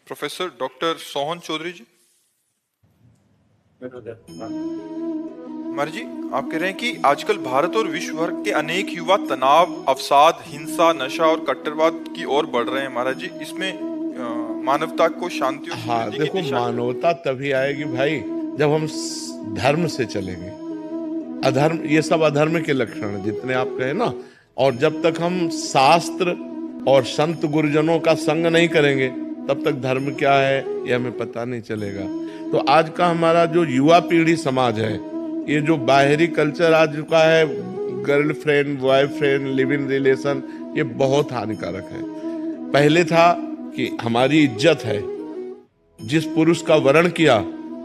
Professor doctor Sohan Chaudhary जी। जी, आप कह रहे हैं कि आजकल भारत और विश्व भर के अनेक युवा तनाव, अवसाद, हिंसा, नशा और कट्टरवाद की ओर बढ़ रहे हैं। महाराज जी, इसमें मानवता को शांति और हाँ, समृद्धि की देखो, दिशा मानवता तभी आएगी भाई जब हम धर्म से चलेंगे। अधर्म, ये सब अधर्म के लक्षण जितने आप कहे ना, और जब तक हम शास्त्र और संत गुरुजनों का संग नहीं करेंगे तब तक धर्म क्या है ये हमें पता नहीं चलेगा। तो आज का हमारा जो युवा पीढ़ी समाज है, ये जो बाहरी कल्चर आज का है, girlfriend, boyfriend, live in relation, ये बहुत हानिकारक है। पहले था कि हमारी इज्जत है, जिस पुरुष का वर्ण किया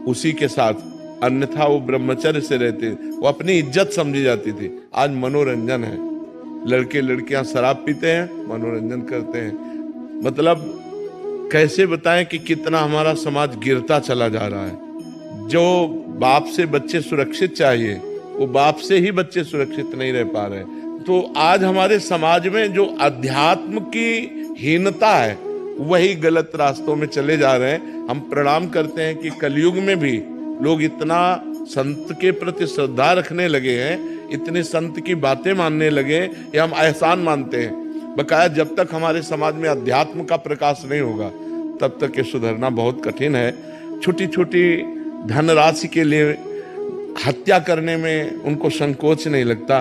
उसी के साथ, अन्यथा वो ब्रह्मचर्य से रहते, वो अपनी इज्जत समझी जाती थी। आज मनोरंजन है, लड़के लड़कियां शराब पीते हैं, मनोरंजन करते हैं। मतलब कैसे बताएं कि कितना हमारा समाज गिरता चला जा रहा है। जो बाप से बच्चे सुरक्षित चाहिए, वो बाप से ही बच्चे सुरक्षित नहीं रह पा रहे। तो आज हमारे समाज में जो अध्यात्म की हीनता है, वही गलत रास्तों में चले जा रहे हैं। हम प्रणाम करते हैं कि कलयुग में भी लोग इतना संत के प्रति श्रद्धा रखने लगे हैं, इतने संत की बातें मानने लगे, ये हम एहसान मानते हैं। बकाया जब तक हमारे समाज में अध्यात्म का प्रकाश नहीं होगा तब तक ये सुधरना बहुत कठिन है। छोटी छोटी धनराशि के लिए हत्या करने में उनको संकोच नहीं लगता।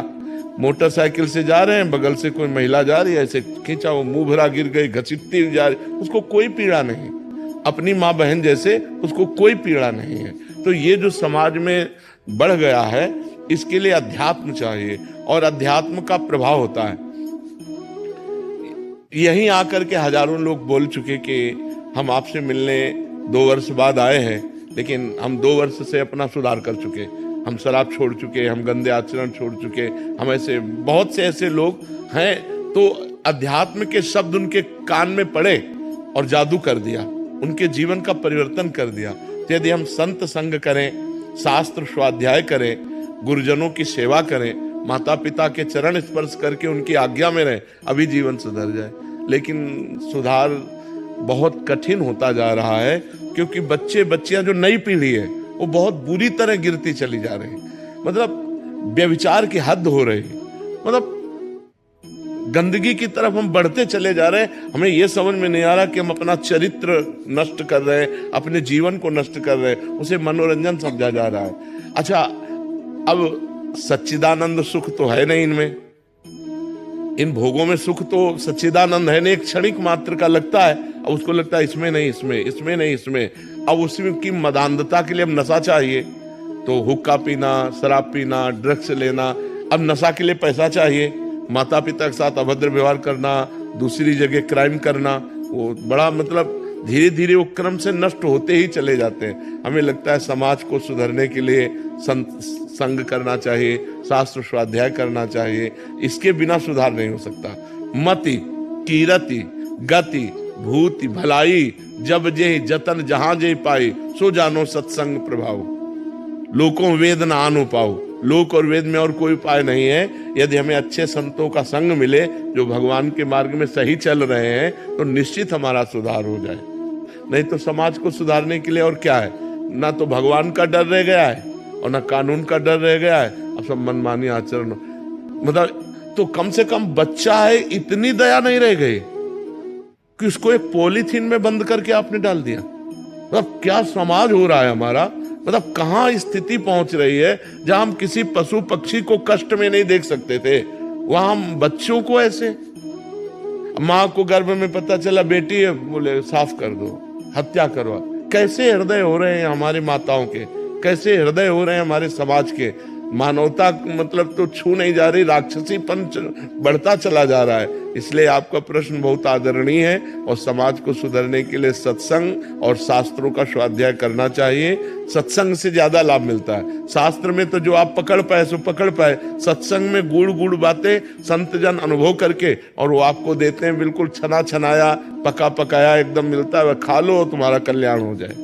मोटरसाइकिल से जा रहे हैं, बगल से कोई महिला जा रही है, ऐसे खींचा, वो मुंह भरा गिर गई, घसीटती जा रही, उसको कोई पीड़ा नहीं। अपनी माँ बहन जैसे उसको कोई पीड़ा नहीं है। तो ये जो समाज में बढ़ गया है, इसके लिए अध्यात्म चाहिए, और अध्यात्म का प्रभाव होता है। यहीं आकर के हजारों लोग बोल चुके कि हम आपसे मिलने 2 वर्ष बाद आए हैं, लेकिन हम 2 वर्ष से अपना सुधार कर चुके, हम शराब छोड़ चुके, हम गंदे आचरण छोड़ चुके, हम ऐसे बहुत से ऐसे लोग हैं। तो अध्यात्म के शब्द उनके कान में पड़े और जादू कर दिया, उनके जीवन का परिवर्तन कर दिया। तो यदि हम संत संग करें, शास्त्र स्वाध्याय करें, गुरुजनों की सेवा करें, माता पिता के चरण स्पर्श करके उनकी आज्ञा में रहें, अभी जीवन सुधर जाए। लेकिन सुधार बहुत कठिन होता जा रहा है, क्योंकि बच्चे बच्चियां, जो नई पीढ़ी है, वो बहुत बुरी तरह गिरती चली जा रही है। मतलब व्यभिचार की हद हो रही है, मतलब गंदगी की तरफ हम बढ़ते चले जा रहे हैं। हमें यह समझ में नहीं आ रहा कि हम अपना चरित्र नष्ट कर रहे हैं, अपने जीवन को नष्ट कर रहे हैं, उसे मनोरंजन समझा जा रहा है। अच्छा, अब सच्चिदानंद सुख तो है नहीं इनमें, इन भोगों में सुख तो सच्चिदानंद है नहीं, एक क्षणिक मात्र का लगता है। अब उसको लगता है इसमें नहीं, इसमें, इसमें नहीं, इसमें। अब उसमें की मदान्धता के लिए अब नशा चाहिए, तो हुक्का पीना, शराब पीना, ड्रग्स लेना। अब नशा के लिए पैसा चाहिए, माता पिता के साथ अभद्र व्यवहार करना, दूसरी जगह क्राइम करना, वो बड़ा मतलब धीरे धीरे वो क्रम से नष्ट होते ही चले जाते हैं। हमें लगता है समाज को सुधरने के लिए संग करना चाहिए, शास्त्र स्वाध्याय करना चाहिए, इसके बिना सुधार नहीं हो सकता। मति कीरति गति भूति भलाई, जब जे जतन जहां जे पाई, सो जानो सत्संग प्रभाव, लोकों वेद न आनो पाओ। लोक और वेद में और कोई उपाय नहीं है। यदि हमें अच्छे संतों का संग मिले, जो भगवान के मार्ग में सही चल रहे हैं, तो निश्चित हमारा सुधार हो जाए। नहीं तो समाज को सुधारने के लिए और क्या है, ना तो भगवान का डर रह गया है और ना कानून का डर रह गया है, अब सब मनमानी आचरण। मतलब तो कम से कम बच्चा है, इतनी दया नहीं रह गई कि उसको एक पॉलीथीन में बंद करके आपने डाल दिया। मतलब क्या समाज हो रहा है हमारा, मतलब कहाँ स्थिति पहुंच रही है, जहां हम किसी पशु पक्षी को कष्ट में नहीं देख सकते थे, वहां हम बच्चों को ऐसे। माँ को गर्भ में पता चला बेटी है, बोले साफ कर दो, हत्या करवा। कैसे हृदय हो रहे हैं हमारी माताओं के, कैसे हृदय हो रहे हैं हमारे समाज के। मानवता मतलब तो छू नहीं जा रही, राक्षसीपन बढ़ता चला जा रहा है। इसलिए आपका प्रश्न बहुत आदरणीय है, और समाज को सुधरने के लिए सत्संग और शास्त्रों का स्वाध्याय करना चाहिए। सत्संग से ज्यादा लाभ मिलता है। शास्त्र में तो जो आप पकड़ पाए सो पकड़ पाए, सत्संग में गुड़ गुड़ बातें संत जन अनुभव करके और वो आपको देते हैं, बिल्कुल छना छनाया, पका पकाया एकदम मिलता है, खा लो तुम्हारा कल्याण हो जाए।